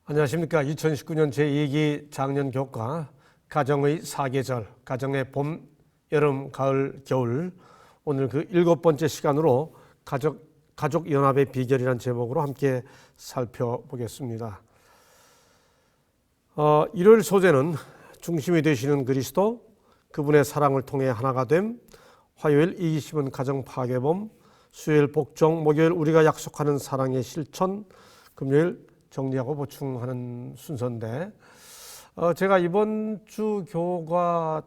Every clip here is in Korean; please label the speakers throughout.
Speaker 1: 안녕하십니까. 2019년 제2기 작년 교과 가정의 사계절, 가정의 봄, 여름, 가을, 겨울, 오늘 그 7번째 시간으로 가족 연합의 비결이라는 제목으로 함께 살펴보겠습니다. 일요일 소재는 중심이 되시는 그리스도, 그분의 사랑을 통해 하나가 됨, 화요일 이기심은 가정 파괴범, 수요일 복종, 목요일 우리가 약속하는 사랑의 실천, 금요일 정리하고 보충하는 순서인데, 제가 이번 주 교과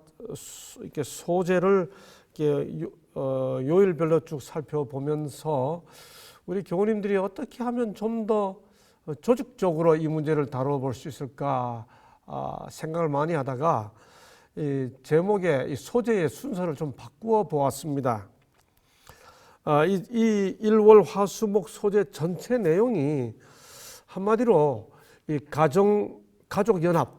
Speaker 1: 이렇게 소재를 이렇게 요일별로 쭉 살펴보면서 우리 교우님들이 어떻게 하면 좀 더 조직적으로 이 문제를 다뤄볼 수 있을까 생각을 많이 하다가 이 제목의 이 소재의 순서를 좀 바꾸어 보았습니다. 이 일월 화수목 소재 전체 내용이 한마디로 이 가족 연합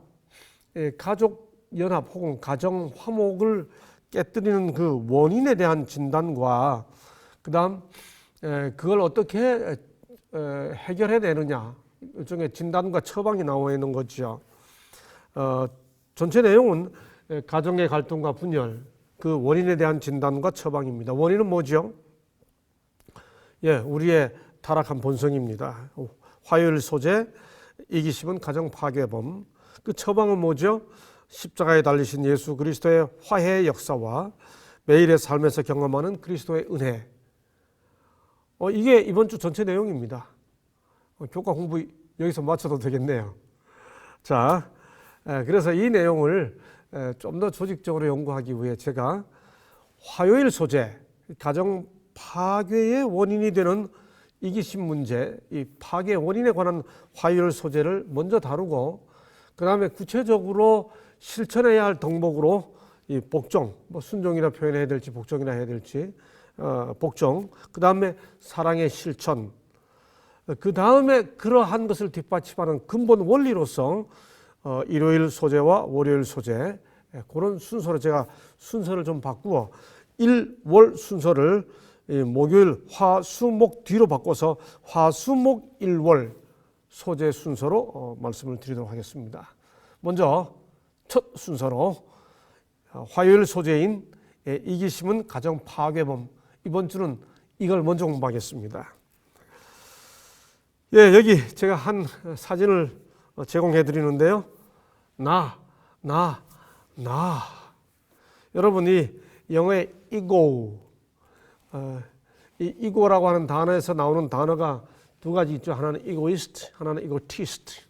Speaker 1: 혹은 가정 화목을 깨뜨리는 그 원인에 대한 진단과 그다음 그걸 어떻게 해결해야 되느냐, 일종의 진단과 처방이 나와 있는 거죠. 전체 내용은 가정의 갈등과 분열, 그 원인에 대한 진단과 처방입니다. 원인은 뭐죠? 우리의 타락한 본성입니다. 화요일 소재, 이기심은 가정 파괴범. 그 처방은 뭐죠? 십자가에 달리신 예수 그리스도의 화해의 역사와 매일의 삶에서 경험하는 그리스도의 은혜. 이게 이번 주 전체 내용입니다. 교과 공부 여기서 마쳐도 되겠네요. 자, 그래서 이 내용을 좀 더 조직적으로 연구하기 위해 제가 화요일 소재, 가정 파괴의 원인이 되는 이기심 문제, 이 파괴 원인에 관한 화요일 소재를 먼저 다루고, 그 다음에 구체적으로 실천해야 할 덕목으로 이 복종, 순종이라 표현해야 될지 복종이라 해야 될지, 복종, 그 다음에 사랑의 실천, 그 다음에 그러한 것을 뒷받침하는 근본 원리로서 일요일 소재와 월요일 소재, 그런 순서로 제가 순서를 좀 바꾸어 일월 순서를 목요일 화수목 뒤로 바꿔서 화수목 일월 소재 순서로 말씀을 드리도록 하겠습니다. 먼저 첫 순서로 화요일 소재인 이기심은 가정 파괴범, 이번 주는 이걸 먼저 공부하겠습니다. 여기 제가 한 사진을 제공해 드리는데요. 나. 여러분이 영어의 ego, 이 ego라고 하는 단어에서 나오는 단어가 두 가지 있죠. 하나는 egoist, 하나는 egotist.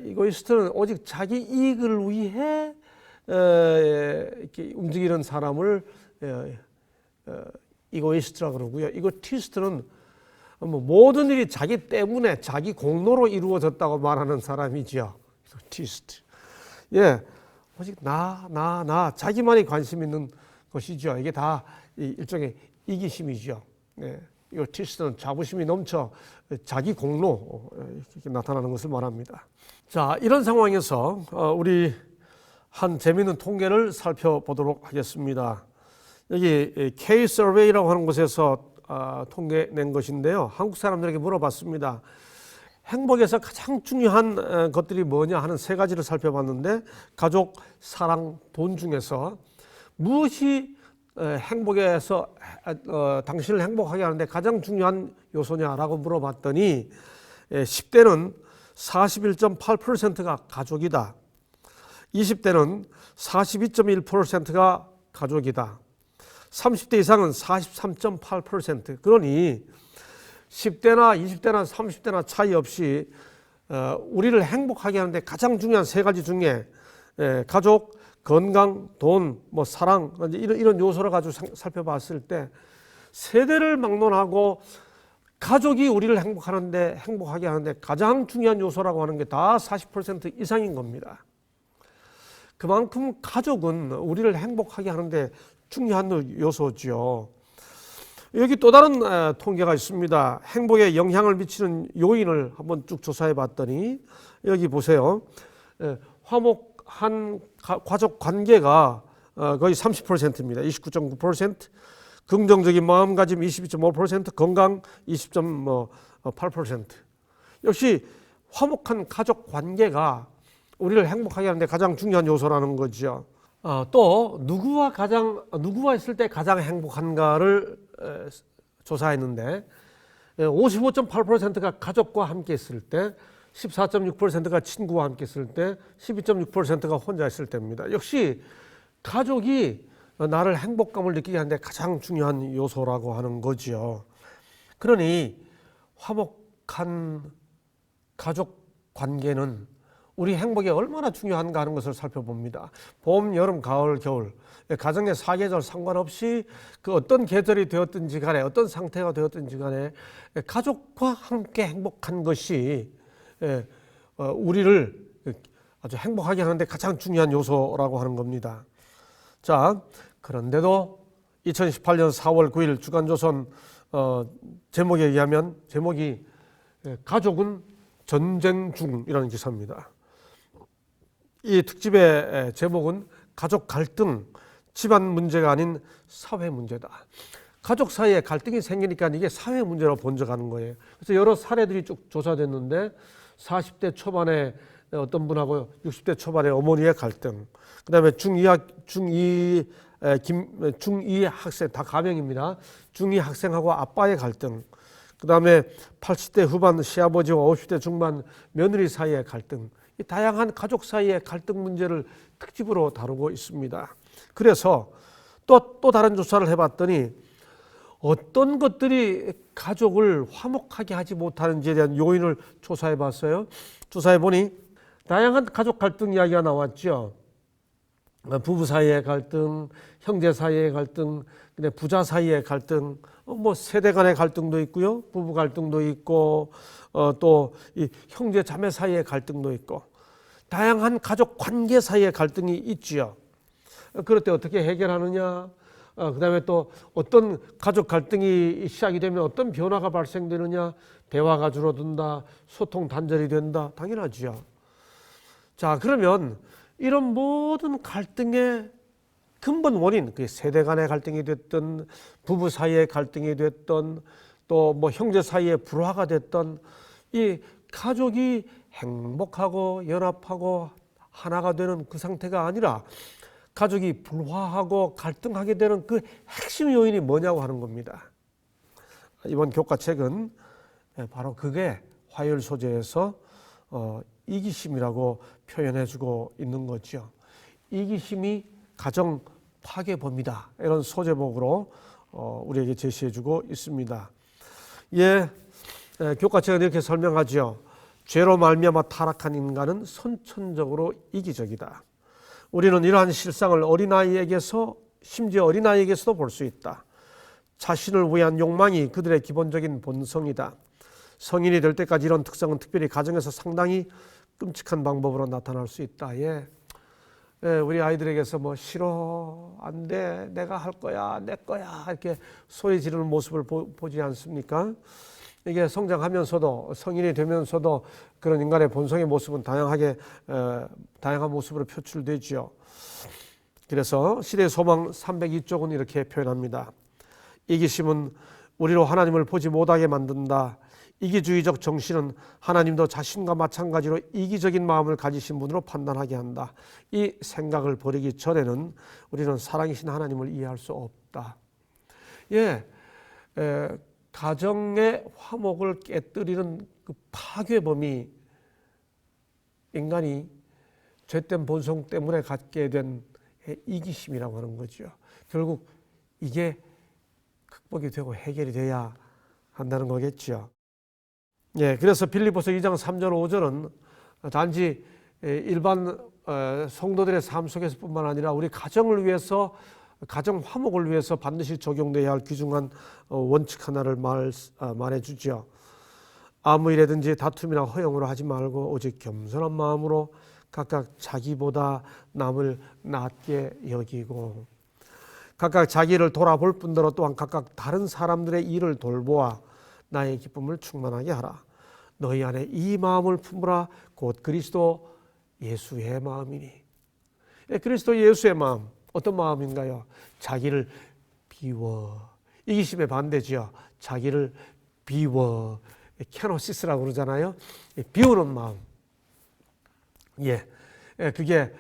Speaker 1: egoist는 오직 자기 이익을 위해 이렇게 움직이는 사람을 egoist라고 그러고요. egotist는 모든 일이 자기 때문에 자기 공로로 이루어졌다고 말하는 사람이지요. egotist. 오직 나 자기만이 관심 있는 것이죠. 이게 다 일종의 이기심이죠. egotist는 자부심이 넘쳐 자기 공로 이렇게 나타나는 것을 말합니다. 자, 이런 상황에서 우리 한 재미있는 통계를 살펴보도록 하겠습니다. 여기 K-Survey라고 하는 곳에서 통계 낸 것인데요. 한국 사람들에게 물어봤습니다. 행복에서 가장 중요한 것들이 뭐냐 하는 세 가지를 살펴봤는데, 가족, 사랑, 돈 중에서 무엇이 행복에서 당신을 행복하게 하는데 가장 중요한 요소냐라고 물어봤더니 10대는 41.8%가 가족이다. 20대는 42.1%가 가족이다. 30대 이상은 43.8%. 그러니 10대나 20대나 30대나 차이 없이 우리를 행복하게 하는데 가장 중요한 세 가지 중에 가족, 건강, 돈, 사랑, 이런 요소를 가지고 살펴봤을 때 세대를 막론하고 가족이 우리를 행복하게 하는데 가장 중요한 요소라고 하는 게 다 40% 이상인 겁니다. 그만큼 가족은 우리를 행복하게 하는데 중요한 요소죠. 여기 또 다른 통계가 있습니다. 행복에 영향을 미치는 요인을 한번 쭉 조사해 봤더니 여기 보세요. 화목한 가족 관계가 거의 30%입니다. 29.9%, 긍정적인 마음가짐 22.5%, 건강 20.8%. 역시 화목한 가족 관계가 우리를 행복하게 하는데 가장 중요한 요소라는 거죠. 또 누구와 있을 때 가장 행복한가를 조사했는데 55.8%가 가족과 함께 있을 때, 14.6%가 친구와 함께 있을 때, 12.6%가 혼자 있을 때입니다. 역시 가족이 나를 행복감을 느끼게 하는데 가장 중요한 요소라고 하는 거죠. 그러니 화목한 가족 관계는 우리 행복에 얼마나 중요한가 하는 것을 살펴봅니다. 봄, 여름, 가을, 겨울 가정의 사계절 상관없이 그 어떤 계절이 되었든지 간에 어떤 상태가 되었든지 간에 가족과 함께 행복한 것이 우리를 아주 행복하게 하는데 가장 중요한 요소라고 하는 겁니다. 자, 그런데도 2018년 4월 9일 주간조선 제목에 의하면 제목이 가족은 전쟁 중이라는 기사입니다. 이 특집의 제목은 가족 갈등, 집안 문제가 아닌 사회 문제다. 가족 사이에 갈등이 생기니까 이게 사회 문제로 번져가는 거예요. 그래서 여러 사례들이 쭉 조사됐는데 40대 초반에 어떤 분하고 60대 초반에 어머니의 갈등, 그 다음에 중2 학생, 다 가명입니다. 중2 학생하고 아빠의 갈등, 그 다음에 80대 후반 시아버지와 50대 중반 며느리 사이의 갈등, 이 다양한 가족 사이의 갈등 문제를 특집으로 다루고 있습니다. 그래서 또 다른 조사를 해봤더니 어떤 것들이 가족을 화목하게 하지 못하는지에 대한 요인을 조사해 봤어요. 조사해 보니 다양한 가족 갈등 이야기가 나왔죠. 부부 사이의 갈등, 형제 사이의 갈등, 부자 사이의 갈등, 뭐 세대 간의 갈등도 있고요, 부부 갈등도 있고, 또 이 형제 자매 사이의 갈등도 있고, 다양한 가족 관계 사이의 갈등이 있지요. 그럴 때 어떻게 해결하느냐? 그 다음에 또 어떤 가족 갈등이 시작이 되면 어떤 변화가 발생되느냐? 대화가 줄어든다, 소통 단절이 된다, 당연하지요. 자, 그러면 이런 모든 갈등의 근본 원인, 그 세대 간의 갈등이 됐든 부부 사이의 갈등이 됐든 또 뭐 형제 사이의 불화가 됐든 이 가족이 행복하고 연합하고 하나가 되는 그 상태가 아니라 가족이 불화하고 갈등하게 되는 그 핵심 요인이 뭐냐고 하는 겁니다. 이번 교과책은 바로 그게 화요일 소재에서 이기심이라고 표현해주고 있는 거죠. 이기심이 가정 파괴범이다, 이런 소제목으로 우리에게 제시해주고 있습니다. 교과책은 이렇게 설명하죠. 죄로 말미암아 타락한 인간은 선천적으로 이기적이다. 우리는 이러한 실상을 어린아이에게서, 심지어 어린아이에게서도 볼 수 있다. 자신을 위한 욕망이 그들의 기본적인 본성이다. 성인이 될 때까지 이런 특성은 특별히 가정에서 상당히 끔찍한 방법으로 나타날 수 있다. 우리 아이들에게서 뭐 싫어, 안 돼, 내가 할 거야, 내 거야 이렇게 소리 지르는 모습을 보지 않습니까? 이게 성장하면서도, 성인이 되면서도 그런 인간의 본성의 모습은 다양한 모습으로 표출되지요. 그래서 시대의 소망 302쪽은 이렇게 표현합니다. 이기심은 우리로 하나님을 보지 못하게 만든다. 이기주의적 정신은 하나님도 자신과 마찬가지로 이기적인 마음을 가지신 분으로 판단하게 한다. 이 생각을 버리기 전에는 우리는 살아계신 하나님을 이해할 수 없다. 가정의 화목을 깨뜨리는 그 파괴범이 인간이 죄된 본성 때문에 갖게 된 이기심이라고 하는 거죠. 결국 이게 극복이 되고 해결이 돼야 한다는 거겠죠. 그래서 빌립보서 2장 3절 5절은 단지 일반 성도들의 삶 속에서뿐만 아니라 우리 가정을 위해서, 가정 화목을 위해서 반드시 적용돼야 할 귀중한 원칙 하나를 말해주죠. 아무 일에든지 다툼이나 허용으로 하지 말고 오직 겸손한 마음으로 각각 자기보다 남을 낮게 여기고, 각각 자기를 돌아볼 뿐더러 또한 각각 다른 사람들의 일을 돌보아 나의 기쁨을 충만하게 하라. 너희 안에 이 마음을 품으라. 곧 그리스도 예수의 마음이니. 그리스도 예수의 마음, 어떤 마음인가요? 자기를 비워, 이기심의 반대지요. 자기를 비워 케노시스라고 그러잖아요. 비우는 마음. 그게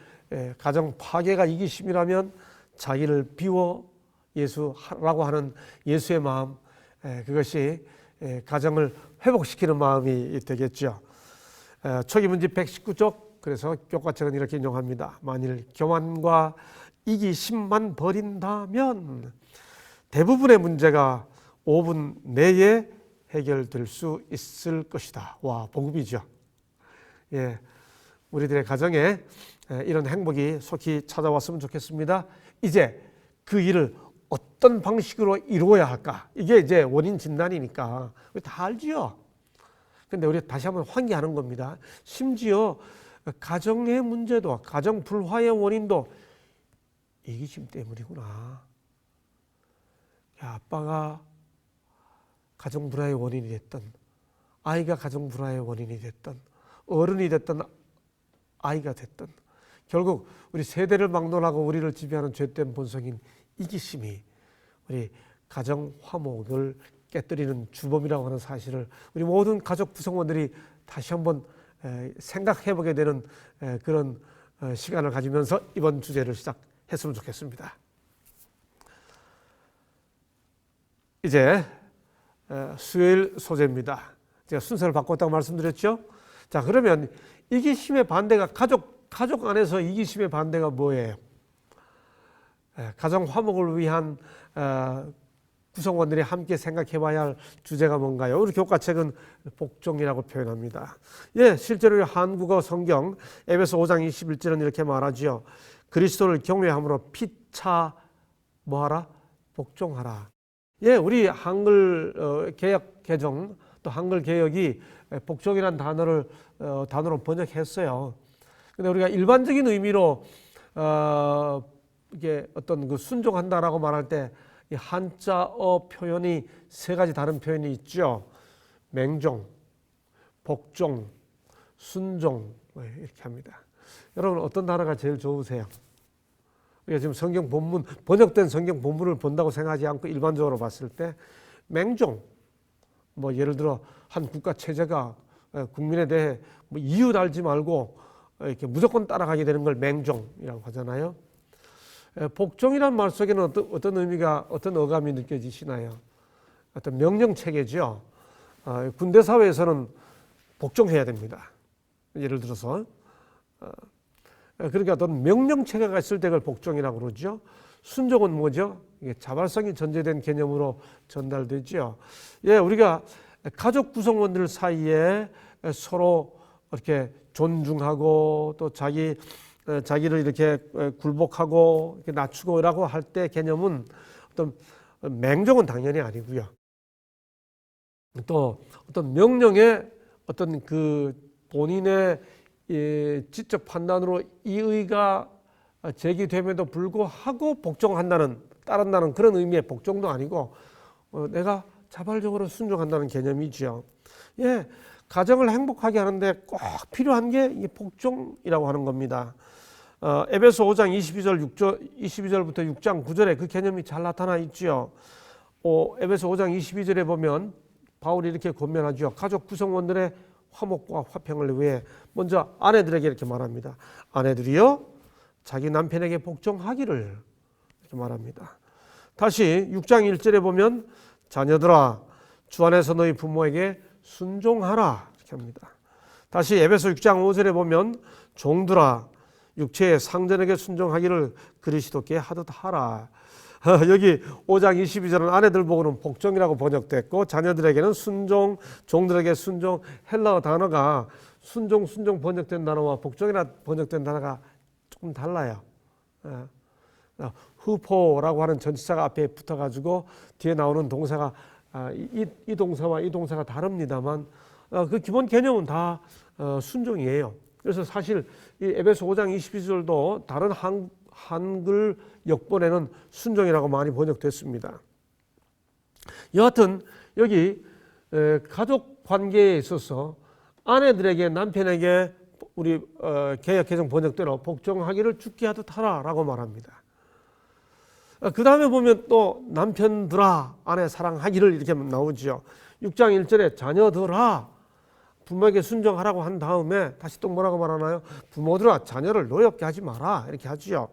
Speaker 1: 가정 파괴가 이기심이라면 자기를 비워 예수라고 하는 예수의 마음, 그것이 가정을 회복시키는 마음이 되겠죠. 초기 문제 119쪽, 그래서 교과책은 이렇게 인용합니다. 만일 교만과 이기심만 버린다면 대부분의 문제가 5분 내에 해결될 수 있을 것이다. 와, 복음이죠. 우리들의 가정에 이런 행복이 속히 찾아왔으면 좋겠습니다. 이제 그 일을 어떤 방식으로 이루어야 할까? 이게 이제 원인 진단이니까 우리 다 알지요. 근데 우리 다시 한번 환기하는 겁니다. 심지어 가정의 문제도, 가정 불화의 원인도 이기심 때문이구나. 아빠가 가정 불화의 원인이 됐던, 아이가 가정 불화의 원인이 됐던, 어른이 됐던, 아이가 됐던, 결국 우리 세대를 막론하고 우리를 지배하는 죄된 본성인 이기심이 우리 가정 화목을 깨뜨리는 주범이라고 하는 사실을 우리 모든 가족 구성원들이 다시 한번 생각해보게 되는 그런 시간을 가지면서 이번 주제를 시작했으면 좋겠습니다. 이제 수요일 소재입니다. 제가 순서를 바꿨다고 말씀드렸죠. 자, 그러면 이기심의 반대가 가족 안에서 이기심의 반대가 뭐예요? 가정 화목을 위한 구성원들이 함께 생각해 봐야 할 주제가 뭔가요? 우리 교과책은 복종이라고 표현합니다. 실제로 한국어 성경 에베소 5장 21절은 이렇게 말하지요. 그리스도를 경외함으로 피차 뭐하라? 복종하라. 우리 한글 개역 개정 또 한글 개역이 복종이라는 단어로 번역했어요. 근데 우리가 일반적인 의미로 이게 어떤 그 순종한다라고 말할 때 이 한자어 표현이 세 가지 다른 표현이 있죠. 맹종, 복종, 순종 이렇게 합니다. 여러분 어떤 단어가 제일 좋으세요? 우리가 지금 성경 본문, 번역된 성경 본문을 본다고 생각하지 않고 일반적으로 봤을 때 맹종, 뭐 예를 들어 한 국가 체제가 국민에 대해 뭐 이유 달지 말고 이렇게 무조건 따라가게 되는 걸 맹종이라고 하잖아요. 복종이란 말 속에는 어떤 의미가, 어떤 어감이 느껴지시나요? 어떤 명령 체계죠. 군대 사회에서는 복종해야 됩니다. 예를 들어서 그러니까 어떤 명령 체계가 있을 때 그걸 복종이라고 그러죠. 순종은 뭐죠? 이게 자발성이 전제된 개념으로 전달되죠. 우리가 가족 구성원들 사이에 서로 이렇게 존중하고 또 자기를 이렇게 굴복하고 이렇게 낮추고라고 할 때 개념은 어떤 맹종은 당연히 아니고요. 또 어떤 명령에 어떤 그 본인의 지적 판단으로 이의가 제기됨에도 불구하고 복종한다는, 따른다는 그런 의미의 복종도 아니고 내가 자발적으로 순종한다는 개념이죠. 가정을 행복하게 하는데 꼭 필요한 게 이 복종이라고 하는 겁니다. 에베소 5장 22절부터 6장 9절에 그 개념이 잘 나타나 있죠. 에베소 5장 22절에 보면 바울이 이렇게 권면하죠. 가족 구성원들의 화목과 화평을 위해 먼저 아내들에게 이렇게 말합니다. 아내들이여 자기 남편에게 복종하기를 이렇게 말합니다. 다시 6장 1절에 보면 자녀들아 주 안에서 너희 부모에게 순종하라 이렇게 합니다. 다시 에베소 6장 5절에 보면 종들아 육체의 상전에게 순종하기를 그리스도께 하듯 하라. 여기 5장 22절은 아내들 보고는 복종이라고 번역됐고 자녀들에게는 순종, 종들에게 순종. 헬라어 단어가 순종 번역된 단어와 복종이라 번역된 단어가 조금 달라요. 후포라고 하는 전치사가 앞에 붙어가지고 뒤에 나오는 동사가 이 동사와 이 동사가 다릅니다만 그 기본 개념은 다 순종이에요. 그래서 사실 이 에베소 5장 22절도 다른 한글 역본에는 순종이라고 많이 번역됐습니다. 여하튼 여기 가족 관계에 있어서 아내들에게 남편에게 우리 개역 개정 번역대로 복종하기를 죽게 하듯 하라라고 말합니다. 그 다음에 보면 또 남편들아 아내 사랑하기를 이렇게 나오죠. 6장 1절에 자녀들아 부모에게 순종하라고 한 다음에 다시 또 뭐라고 말하나요? 부모들아 자녀를 노엽게 하지 마라 이렇게 하지요.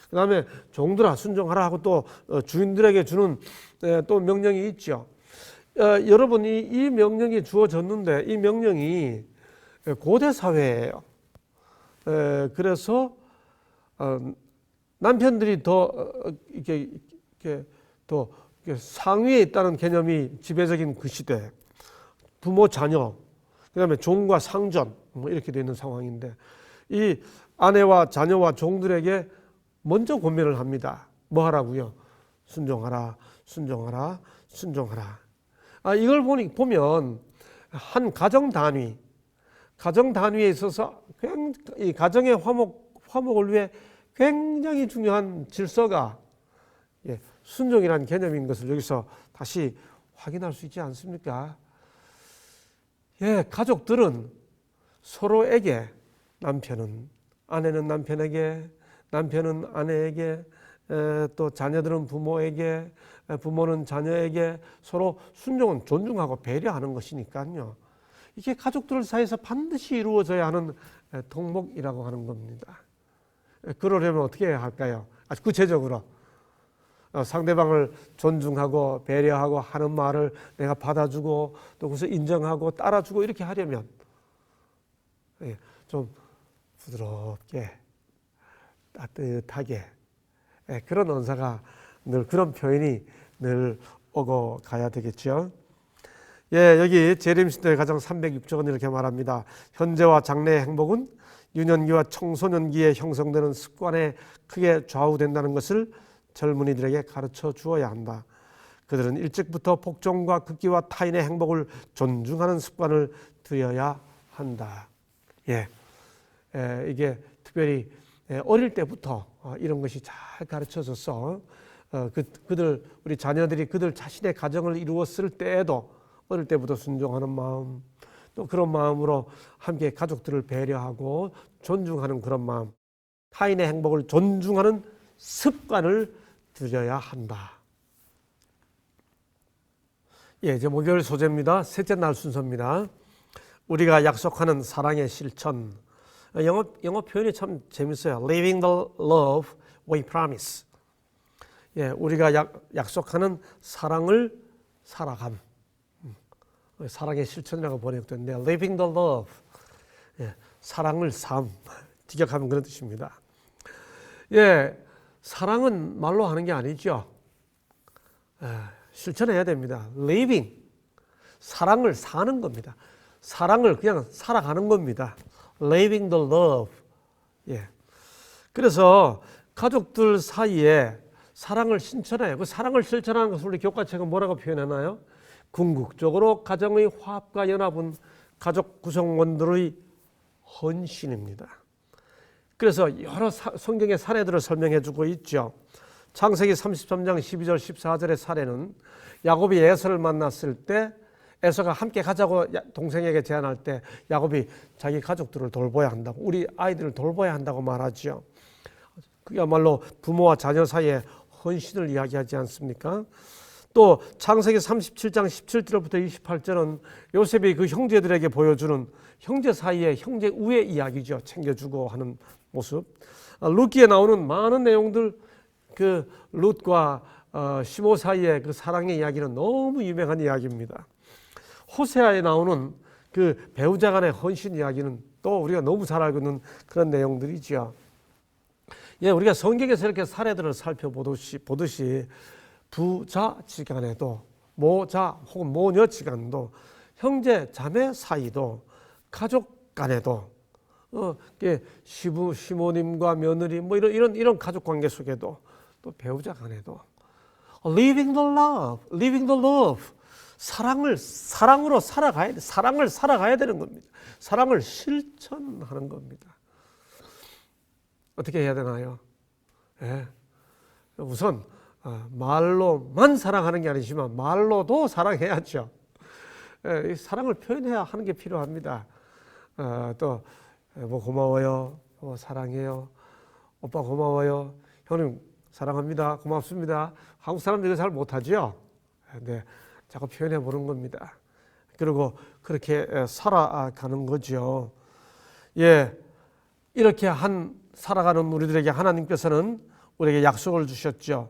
Speaker 1: 그 다음에 종들아 순종하라 하고 또 주인들에게 주는 또 명령이 있죠. 여러분 이 명령이 주어졌는데 이 명령이 고대 사회예요. 그래서 남편들이 더 이렇게 더 상위에 있다는 개념이 지배적인 그 시대, 부모 자녀, 그다음에 종과 상전 뭐 이렇게 되는 상황인데 이 아내와 자녀와 종들에게 먼저 권면을 합니다. 뭐 하라고요? 순종하라, 순종하라, 순종하라. 이걸 보면 한 가정 단위에 있어서 이 가정의 화목을 위해 굉장히 중요한 질서가 순종이라는 개념인 것을 여기서 다시 확인할 수 있지 않습니까? 가족들은 서로에게 아내는 남편에게, 남편은 아내에게, 또 자녀들은 부모에게, 부모는 자녀에게 서로 순종은 존중하고 배려하는 것이니까요. 이게 가족들 사이에서 반드시 이루어져야 하는 덕목이라고 하는 겁니다. 그러려면 어떻게 해야 할까요? 아주 구체적으로 상대방을 존중하고 배려하고 하는 말을 내가 받아주고 또 그것을 인정하고 따라주고 이렇게 하려면 좀 부드럽게 따뜻하게 그런 언사가 늘 그런 표현이 늘 오고 가야 되겠죠. 여기 재림신도의 가정 306쪽은 이렇게 말합니다. 현재와 장래의 행복은 유년기와 청소년기에 형성되는 습관에 크게 좌우된다는 것을 젊은이들에게 가르쳐 주어야 한다. 그들은 일찍부터 복종과 극기와 타인의 행복을 존중하는 습관을 들여야 한다. 이게 특별히 어릴 때부터 이런 것이 잘 가르쳐져서 우리 자녀들이 그들 자신의 가정을 이루었을 때에도 어릴 때부터 순종하는 마음, 또 그런 마음으로 함께 가족들을 배려하고 존중하는 그런 마음, 타인의 행복을 존중하는 습관을 들여야 한다. 이제 목요일 소재입니다. 셋째 날 순서입니다. 우리가 약속하는 사랑의 실천. 영어 표현이 참 재밌어요. Living the love we promise. 우리가 약속하는 사랑을 살아감. 사랑의 실천이라고 번역됐는데 Living the love. 사랑을 삶. 직역하면 그런 뜻입니다. 사랑은 말로 하는 게 아니죠. 실천해야 됩니다. Living. 사랑을 사는 겁니다. 사랑을 그냥 살아가는 겁니다. Living the love. 그래서 가족들 사이에 사랑을 실천해요. 그 사랑을 실천하는 것을 우리 교과책은 뭐라고 표현하나요? 궁극적으로 가정의 화합과 연합은 가족 구성원들의 헌신입니다. 그래서 여러 성경의 사례들을 설명해 주고 있죠. 창세기 33장 12절 14절의 사례는 야곱이 에서를 만났을 때 에서가 함께 가자고 동생에게 제안할 때 야곱이 자기 가족들을 돌봐야 한다고, 우리 아이들을 돌봐야 한다고 말하죠. 그야말로 부모와 자녀 사이에 헌신을 이야기하지 않습니까? 또 창세기 37장 17절부터 28절은 요셉이 그 형제들에게 보여주는 형제 사이의 형제 우애 이야기죠. 챙겨주고 하는 모습. 룻기에 나오는 많은 내용들, 그 룻과 시므 사이의 그 사랑의 이야기는 너무 유명한 이야기입니다. 호세아에 나오는 그 배우자 간의 헌신 이야기는 또 우리가 너무 잘 알고 있는 그런 내용들이죠. 우리가 성경에서 이렇게 사례들을 살펴보듯이 부자지간에도 모자 혹은 모녀지간도 형제 자매 사이도 가족 간에도 시부님과 며느리 뭐 이런 가족 관계 속에도 또 배우자 간에도 living the love 사랑으로 살아가야 돼. 사랑을 살아가야 되는 겁니다. 사랑을 실천하는 겁니다. 어떻게 해야 되나요? 우선 말로만 사랑하는 게 아니지만 말로도 사랑해야죠. 사랑을 표현해야 하는 게 필요합니다. 또 뭐 고마워요, 사랑해요, 오빠 고마워요, 형님 사랑합니다. 고맙습니다. 한국 사람들이 잘 못하죠. 네, 자꾸 표현해 보는 겁니다. 그리고 그렇게 살아가는 거죠. 예, 이렇게 살아가는 우리들에게 하나님께서는 우리에게 약속을 주셨죠.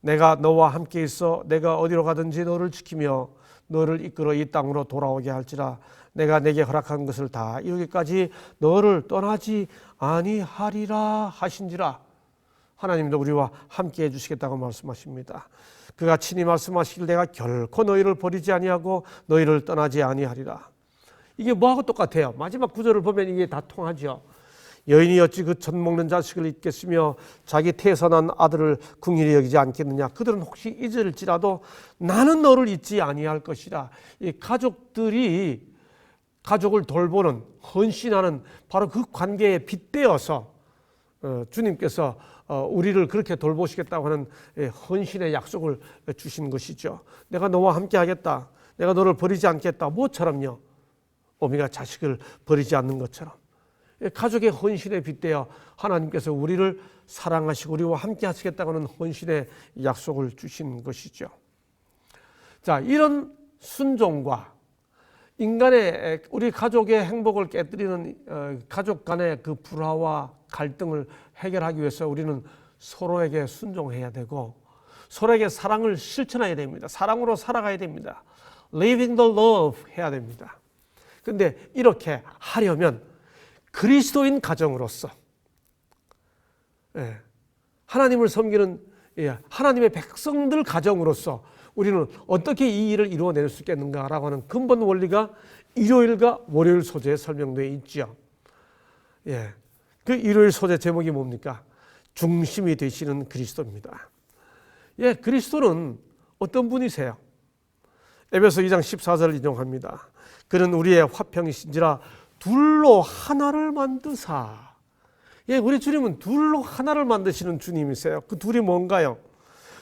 Speaker 1: 내가 너와 함께 있어 내가 어디로 가든지 너를 지키며 너를 이끌어 이 땅으로 돌아오게 할지라. 내가 내게 허락한 것을 다 이루기까지 너를 떠나지 아니하리라 하신지라. 하나님도 우리와 함께 해주시겠다고 말씀하십니다. 그가 친히 말씀하시길 내가 결코 너희를 버리지 아니하고 너희를 떠나지 아니하리라. 이게 뭐하고 똑같아요? 마지막 구절을 보면 이게 다 통하죠. 여인이 어찌 그 젖 먹는 자식을 잊겠으며 자기 태에서 난 아들을 긍휼히 여기지 않겠느냐. 그들은 혹시 잊을지라도 나는 너를 잊지 아니할 것이라. 이 가족들이 가족을 돌보는 헌신하는 바로 그 관계에 빗대어서 주님께서 우리를 그렇게 돌보시겠다고 하는 헌신의 약속을 주신 것이죠. 내가 너와 함께 하겠다. 내가 너를 버리지 않겠다. 뭐처럼요? 어미가 자식을 버리지 않는 것처럼. 가족의 헌신에 빗대어 하나님께서 우리를 사랑하시고 우리와 함께 하시겠다고 하는 헌신의 약속을 주신 것이죠. 자, 이런 순종과 인간의 우리 가족의 행복을 깨뜨리는 가족 간의 그 불화와 갈등을 해결하기 위해서 우리는 서로에게 순종해야 되고 서로에게 사랑을 실천해야 됩니다. 사랑으로 살아가야 됩니다. Living the love 해야 됩니다. 그런데 이렇게 하려면 그리스도인 가정으로서 하나님을 섬기는 하나님의 백성들 가정으로서 우리는 어떻게 이 일을 이루어낼 수 있겠는가라고 하는 근본 원리가 일요일과 월요일 소재에 설명되어 있죠. 그 일요일 소재 제목이 뭡니까? 중심이 되시는 그리스도입니다. 그리스도는 어떤 분이세요? 에베소 2장 14절을 인용합니다. 그는 우리의 화평이신지라 둘로 하나를 만드사. 우리 주님은 둘로 하나를 만드시는 주님이세요. 그 둘이 뭔가요?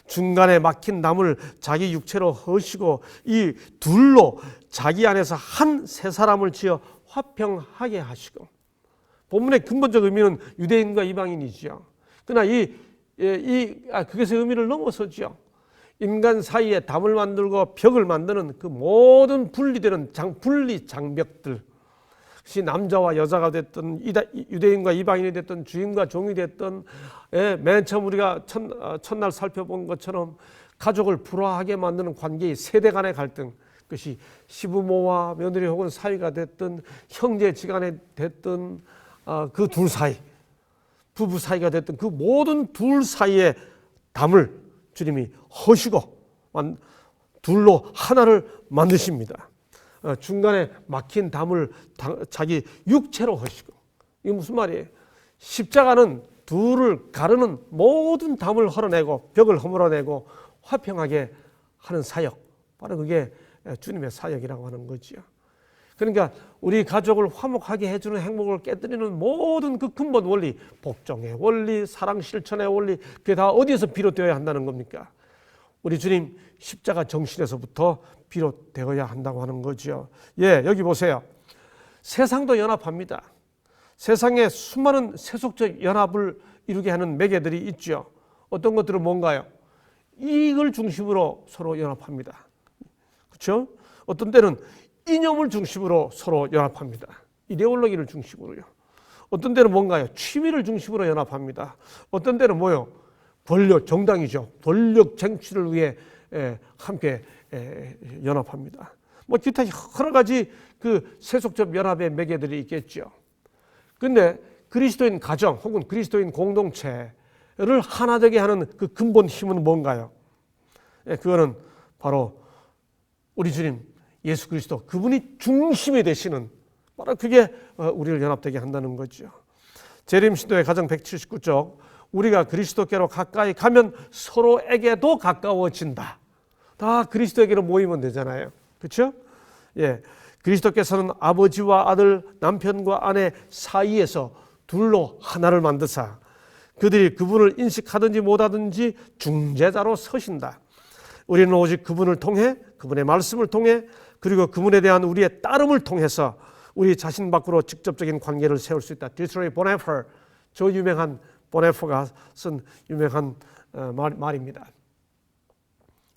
Speaker 1: 중간에 막힌 남을 자기 육체로 허시고 이 둘로 자기 안에서 한 세 사람을 지어 화평하게 하시고. 본문의 근본적 의미는 유대인과 이방인이죠. 그러나 그것의 의미를 넘어서죠. 인간 사이에 담을 만들고 벽을 만드는 그 모든 분리되는 분리 장벽들, 혹시 남자와 여자가 됐든 유대인과 이방인이 됐든 주인과 종이 됐든 맨 처음 우리가 첫날 살펴본 것처럼 가족을 불화하게 만드는 관계의 세대 간의 갈등, 그것이 시부모와 며느리 혹은 사위가 됐든 형제지간에 됐든 그 둘 사이, 부부 사이가 됐든 그 모든 둘 사이의 담을 주님이 허시고 둘로 하나를 만드십니다. 중간에 막힌 담을 자기 육체로 허시고. 이게 무슨 말이에요? 십자가는 둘을 가르는 모든 담을 헐어내고 벽을 허물어내고 화평하게 하는 사역, 바로 그게 주님의 사역이라고 하는 거지요. 그러니까 우리 가족을 화목하게 해주는 행복을 깨뜨리는 모든 그 근본 원리, 복종의 원리, 사랑 실천의 원리, 그게 다 어디에서 비롯되어야 한다는 겁니까? 우리 주님 십자가 정신에서부터 비롯되어야 한다고 하는 거죠. 여기 보세요. 세상도 연합합니다. 세상에 수많은 세속적 연합을 이루게 하는 매개들이 있죠. 어떤 것들은 뭔가요? 이익을 중심으로 서로 연합합니다. 그렇죠? 어떤 때는 이념을 중심으로 서로 연합합니다. 이데올로기를 중심으로요. 어떤 때는 뭔가요? 취미를 중심으로 연합합니다. 어떤 때는 뭐요? 정당이죠. 권력 쟁취를 위해 함께 연합합니다. 기타 여러 가지 그 세속적 연합의 매개들이 있겠죠. 그런데 그리스도인 가정 혹은 그리스도인 공동체를 하나 되게 하는 그 근본 힘은 뭔가요? 그거는 바로 우리 주님 예수 그리스도, 그분이 중심이 되시는, 바로 그게 우리를 연합되게 한다는 거죠. 재림신도의 가정 179쪽, 우리가 그리스도께로 가까이 가면 서로에게도 가까워진다. 다 그리스도에게로 모이면 되잖아요. 그렇죠? 그리스도께서는 아버지와 아들, 남편과 아내 사이에서 둘로 하나를 만드사 그들이 그분을 인식하든지 못하든지 중재자로 서신다. 우리는 오직 그분을 통해, 그분의 말씀을 통해, 그리고 그분에 대한 우리의 따름을 통해서 우리 자신 밖으로 직접적인 관계를 세울 수 있다. 디트로이 보네퍼, 저 유명한 보네퍼가 쓴 유명한 말입니다.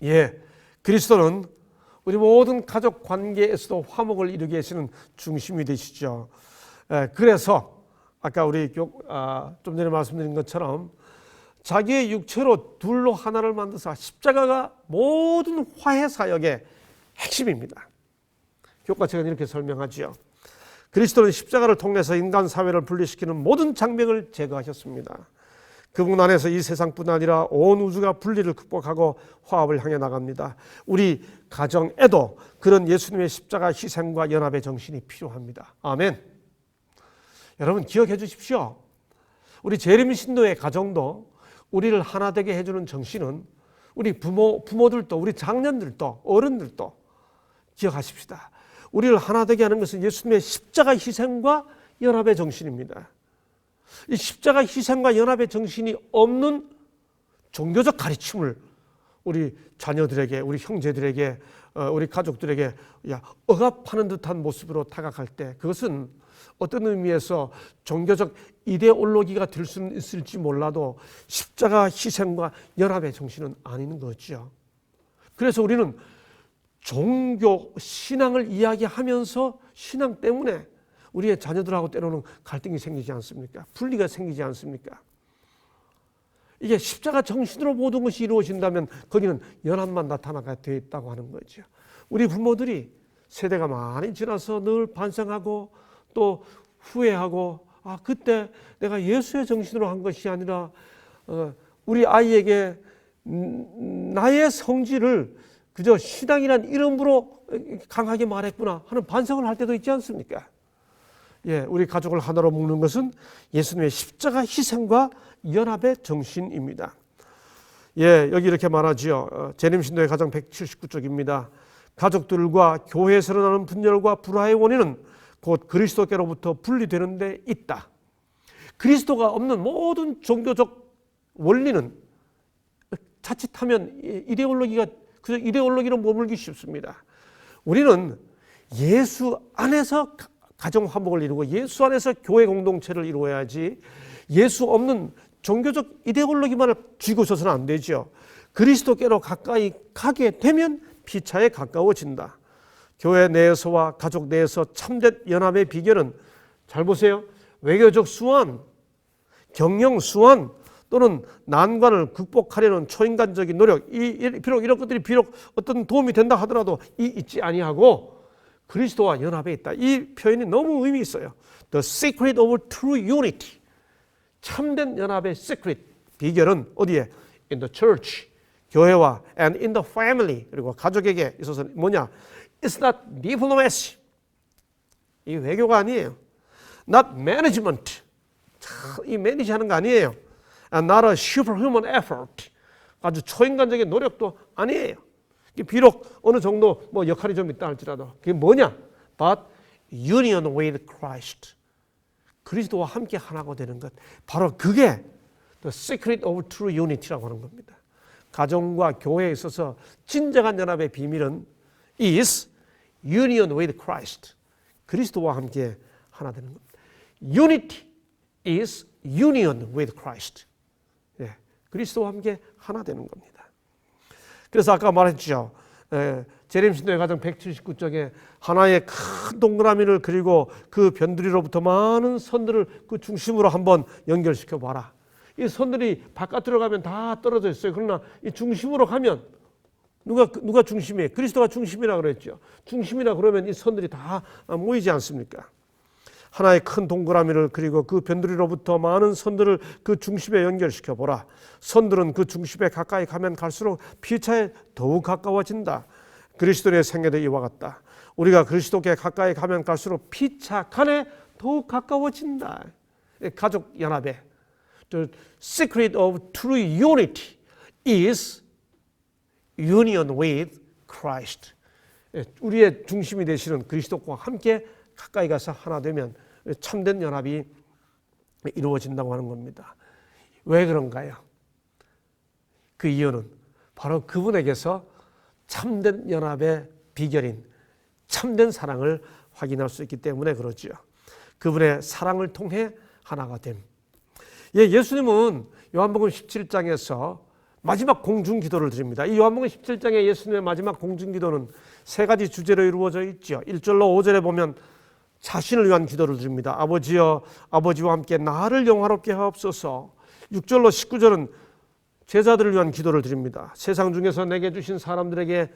Speaker 1: 예, 그리스도는 우리 모든 가족 관계에서도 화목을 이루게 하시는 중심이 되시죠. 그래서 아까 우리 좀 전에 말씀드린 것처럼 자기의 육체로 둘로 하나를 만드사 십자가가 모든 화해 사역의 핵심입니다. 교과책은 이렇게 설명하지요. 그리스도는 십자가를 통해서 인간 사회를 분리시키는 모든 장벽을 제거하셨습니다. 그분 안에서 이 세상뿐 아니라 온 우주가 분리를 극복하고 화합을 향해 나갑니다. 우리 가정에도 그런 예수님의 십자가 희생과 연합의 정신이 필요합니다. 아멘. 여러분 기억해 주십시오. 우리 재림 신도의 가정도 우리를 하나 되게 해주는 정신은 우리 부모들도 우리 장년들도 어른들도 기억하십시다. 우리를 하나 되게 하는 것은 예수님의 십자가 희생과 연합의 정신입니다. 이 십자가 희생과 연합의 정신이 없는 종교적 가르침을 우리 자녀들에게, 우리 형제들에게, 우리 가족들에게 억압하는 듯한 모습으로 다가갈 때 그것은 어떤 의미에서 종교적 이데올로기가 될 수는 있을지 몰라도 십자가 희생과 연합의 정신은 아닌 거죠. 그래서 우리는 종교, 신앙을 이야기하면서 신앙 때문에 우리의 자녀들하고 때로는 갈등이 생기지 않습니까? 분리가 생기지 않습니까? 이게 십자가 정신으로 모든 것이 이루어진다면 거기는 연합만 나타나게 되어 있다고 하는 거죠. 우리 부모들이 세대가 많이 지나서 늘 반성하고 또 후회하고 그때 내가 예수의 정신으로 한 것이 아니라 우리 아이에게 나의 성질을 그저 신앙이란 이름으로 강하게 말했구나 하는 반성을 할 때도 있지 않습니까? 예, 우리 가족을 하나로 묶는 것은 예수님의 십자가 희생과 연합의 정신입니다. 예, 여기 이렇게 말하지요. 재림신도의 가정 179쪽입니다. 가족들과 교회에서 나는 분열과 불화의 원인은 곧 그리스도께로부터 분리되는 데 있다. 그리스도가 없는 모든 종교적 원리는 자칫하면 그저 이데올로기로 머물기 쉽습니다. 우리는 예수 안에서 가정 화목을 이루고 예수 안에서 교회 공동체를 이루어야지 예수 없는 종교적 이데올로기만을 쥐고 서서는 안 되죠. 그리스도께로 가까이 가게 되면 피차에 가까워진다. 교회 내에서와 가족 내에서 참된 연합의 비결은 잘 보세요. 외교적 수완, 경영 수완 또는 난관을 극복하려는 초인간적인 노력, 비록 이런 것들이 비록 어떤 도움이 된다 하더라도 있지 아니하고 그리스도와 연합에 있다. 이 표현이 너무 의미 있어요. The secret of true unity. 참된 연합의 secret, 비결은 어디에? In the church, 교회와 and in the family, 그리고 가족에게 있어서는 뭐냐? It's not diplomacy. 이 외교가 아니에요. Not management. 이 매니지하는 거 아니에요. And not a superhuman effort. 아주 초인간적인 노력도 아니에요. 비록 어느 정도 역할이 좀 있다 할지라도 그게 뭐냐? But union with Christ. 그리스도와 함께 하나가 되는 것. 바로 그게 the secret of true unity라고 하는 겁니다. 가정과 교회에 있어서 진정한 연합의 비밀은 is union with Christ. 그리스도와 함께 하나 되는 겁니다. Unity is union with Christ. 예, 그리스도와 함께 하나 되는 겁니다. 그래서 아까 말했죠. 재림신도의 가정 179쪽에 하나의 큰 동그라미를 그리고 그 변두리로부터 많은 선들을 그 중심으로 한번 연결시켜 봐라. 이 선들이 바깥으로 가면 다 떨어져 있어요. 그러나 이 중심으로 가면 누가 중심이에요? 그리스도가 중심이라 그랬죠. 중심이라 그러면 이 선들이 다 모이지 않습니까? 하나의 큰 동그라미를 그리고 그 변두리로부터 많은 선들을 그 중심에 연결시켜 보라. 선들은 그 중심에 가까이 가면 갈수록 피차에 더욱 가까워진다. 그리스도의 생애도 이와 같다. 우리가 그리스도께 가까이 가면 갈수록 피차 간에 더욱 가까워진다. 가족 연합에 The secret of true unity is union with Christ. 우리의 중심이 되시는 그리스도와 함께 가까이 가서 하나 되면 참된 연합이 이루어진다고 하는 겁니다. 왜 그런가요? 그 이유는 바로 그분에게서 참된 연합의 비결인 참된 사랑을 확인할 수 있기 때문에 그러죠. 그분의 사랑을 통해 하나가 됨. 예수님은 요한복음 17장에서 마지막 공중기도를 드립니다. 이 요한복음 17장의 예수님의 마지막 공중기도는 세 가지 주제로 이루어져 있죠. 1절로 5절에 보면 자신을 위한 기도를 드립니다. 아버지여, 아버지와 함께 나를 영화롭게 하옵소서. 6절로 19절은 제자들을 위한 기도를 드립니다. 세상 중에서 내게 주신 사람들에게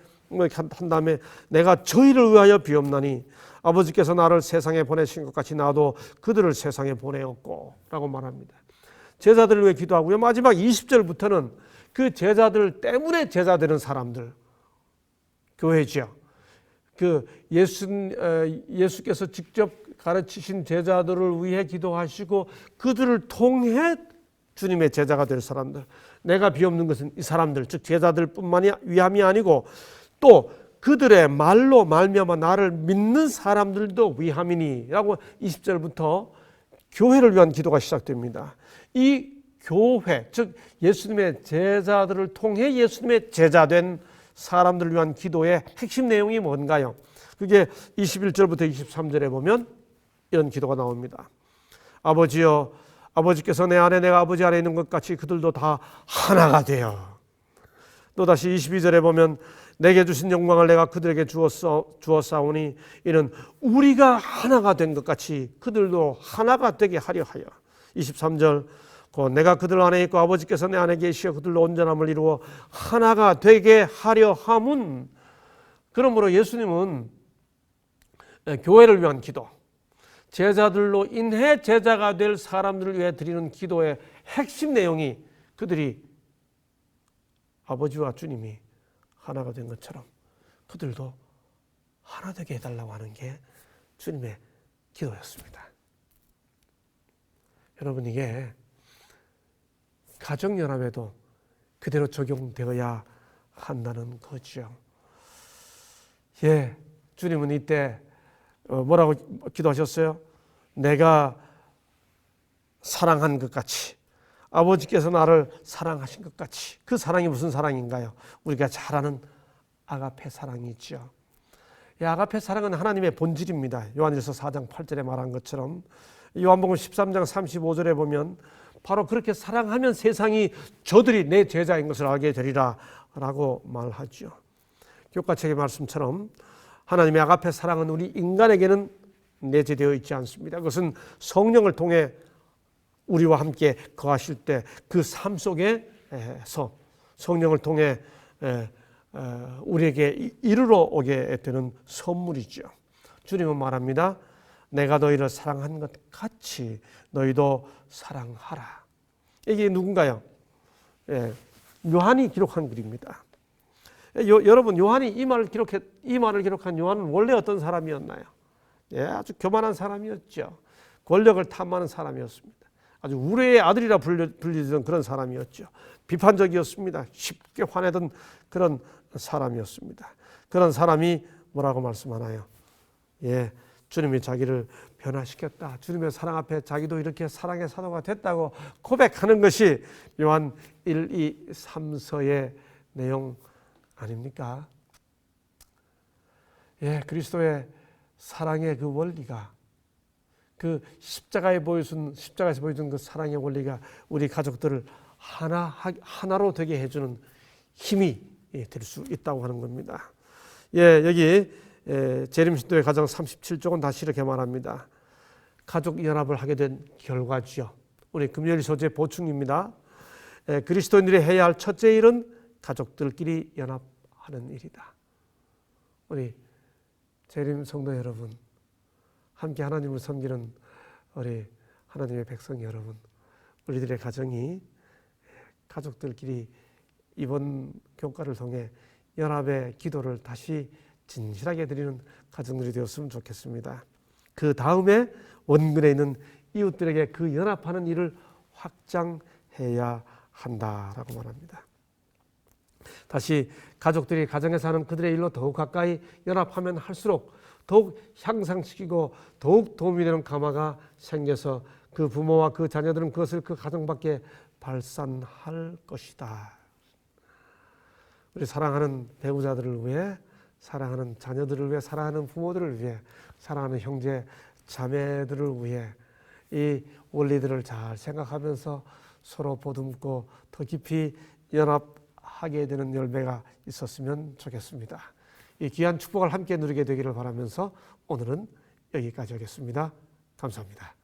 Speaker 1: 한 다음에 내가 저희를 위하여 비옵나니 아버지께서 나를 세상에 보내신 것 같이 나도 그들을 세상에 보내었고 라고 말합니다. 제자들을 위해 기도하고요. 마지막 20절부터는 그 제자들 때문에 제자 되는 사람들, 교회죠. 그 예수께서 직접 가르치신 제자들을 위해 기도하시고 그들을 통해 주님의 제자가 될 사람들, 내가 비옵는 것은 이 사람들, 즉 제자들 뿐만이 위함이 아니고 또 그들의 말로 말미암아 나를 믿는 사람들도 위함이니 라고 20절부터 교회를 위한 기도가 시작됩니다. 이 교회, 즉 예수님의 제자들을 통해 예수님의 제자된 사람들을 위한 기도의 핵심 내용이 뭔가요? 그게 21절부터 23절에 보면 이런 기도가 나옵니다. 아버지여, 아버지께서 내 안에 내가 아버지 안에 있는 것 같이 그들도 다 하나가 되어. 또 다시 22절에 보면 내게 주신 영광을 내가 그들에게 주었사오니 이는 우리가 하나가 된 것 같이 그들도 하나가 되게 하려 하여. 23절 내가 그들 안에 있고 아버지께서 내 안에 계시어 그들로 온전함을 이루어 하나가 되게 하려 함은. 그러므로 예수님은 교회를 위한 기도, 제자들로 인해 제자가 될 사람들을 위해 드리는 기도의 핵심 내용이 그들이 아버지와 주님이 하나가 된 것처럼 그들도 하나 되게 해달라고 하는 게 주님의 기도였습니다. 여러분, 이게 가정연합에도 그대로 적용되어야 한다는 거죠. 예, 주님은 이때 뭐라고 기도하셨어요? 내가 사랑한 것 같이 아버지께서 나를 사랑하신 것 같이. 그 사랑이 무슨 사랑인가요? 우리가 잘 아는 아가페 사랑이 있죠. 이 아가페 사랑은 하나님의 본질입니다. 요한일서 4장 8절에 말한 것처럼 요한복음 13장 35절에 보면 바로 그렇게 사랑하면 세상이 저들이 내 제자인 것을 알게 되리라 라고 말하죠. 교과책의 말씀처럼 하나님의 아가페 사랑은 우리 인간에게는 내재되어 있지 않습니다. 그것은 성령을 통해 우리와 함께 거하실 때 그 삶 속에서 성령을 통해 우리에게 이르러 오게 되는 선물이죠. 주님은 말합니다. 내가 너희를 사랑한 것 같이 너희도 사랑하라. 이게 누군가요? 요한이 기록한 글입니다. 여러분, 요한이 이 말을 기록한 요한은 원래 어떤 사람이었나요? 아주 교만한 사람이었죠. 권력을 탐하는 사람이었습니다. 아주 우레의 아들이라 불리던 그런 사람이었죠. 비판적이었습니다. 쉽게 화내던 그런 사람이었습니다. 그런 사람이 뭐라고 말씀하나요? 주님이 자기를 변화시켰다. 주님의 사랑 앞에 자기도 이렇게 사랑의 사도가 됐다고 고백하는 것이 요한 1, 2, 3서의 내용 아닙니까? 그리스도의 사랑의 그 원리가, 그 십자가에서 보여준 그 사랑의 원리가 우리 가족들을 하나로 되게 해주는 힘이 될 수 있다고 하는 겁니다. 여기 재림신도의 가정 37쪽은 다시 이렇게 말합니다. 가족 연합을 하게 된 결과지요. 우리 금요일 소재 보충입니다. 그리스도인들이 해야 할 첫째 일은 가족들끼리 연합하는 일이다. 우리 재림 성도 여러분, 함께 하나님을 섬기는 우리 하나님의 백성 여러분, 우리들의 가정이 가족들끼리 이번 교과를 통해 연합의 기도를 다시 진실하게 드리는 가정들이 되었으면 좋겠습니다. 그 다음에 원근에 있는 이웃들에게 그 연합하는 일을 확장해야 한다라고 말합니다. 다시 가족들이 가정에 사는 그들의 일로 더욱 가까이 연합하면 할수록 더욱 향상시키고 더욱 도움이 되는 감화가 생겨서 그 부모와 그 자녀들은 그것을 그 가정 밖에 발산할 것이다. 우리 사랑하는 배우자들을 위해, 사랑하는 자녀들을 위해, 사랑하는 부모들을 위해, 사랑하는 형제 자매들을 위해 이 원리들을 잘 생각하면서 서로 보듬고 더 깊이 연합하게 되는 열매가 있었으면 좋겠습니다. 이 귀한 축복을 함께 누리게 되기를 바라면서 오늘은 여기까지 하겠습니다. 감사합니다.